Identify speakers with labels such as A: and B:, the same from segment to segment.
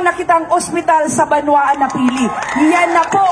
A: na kitang ospital sa Banwaan na pili. Yan na po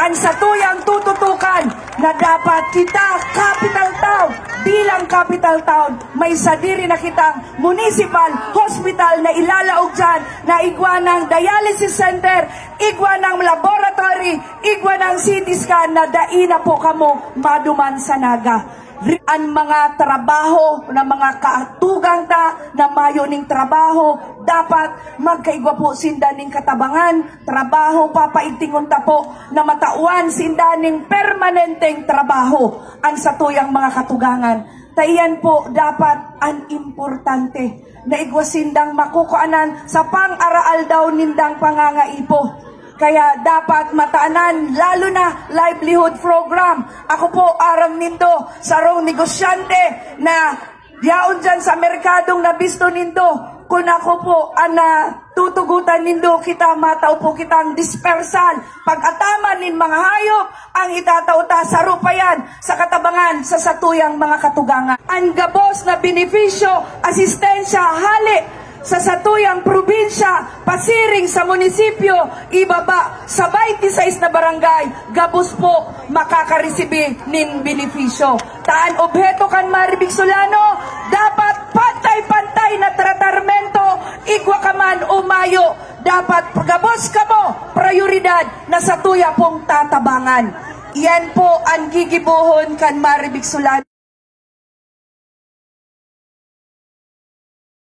A: ang satuyang tututukan na dapat kita, capital town, bilang capital town, may sadiri na kitang municipal hospital na ilalaog dyan, na igwa ng dialysis center, igwa ng laboratory, igwa ng CT scan, na daina po kamo maduman sa naga. Ang mga trabaho na mga kaatugang ta na mayo ning trabaho dapat magkaigwa po sindaning katabangan, trabaho papaigtingon ta po na matauan sindaning permanenteng trabaho ang satuyang mga katugangan. Tayan po dapat ang importante na igwa sindang makukuanan sa pang-araal daw nindang pangangaipo. Kaya dapat mataanan, lalo na livelihood program. Ako po aram nindo sarong negosyante na diyaon dyan sa merkadong nabisto nindo. Kung ako po ana tutugutan nindo kita, matao po kitang dispersal. Pag-ataman nin mga hayop ang itatauta sa rupayan, sa katabangan, sa satuyang mga katugangan. Ang gabos na benepisyo, asistensya, hali sa satuyang probinsya, pasiring sa munisipyo, ibaba sa 26 na barangay, gabos po makakaresibi nin benepisyo. Taan obheto kan Maribig Solano, dapat pantay-pantay na tratarmento, igwa ka man umayo, dapat gabos ka mo, prioridad na satuya pong tatabangan. Iyan po ang gigibuhon kan Maribig Solano.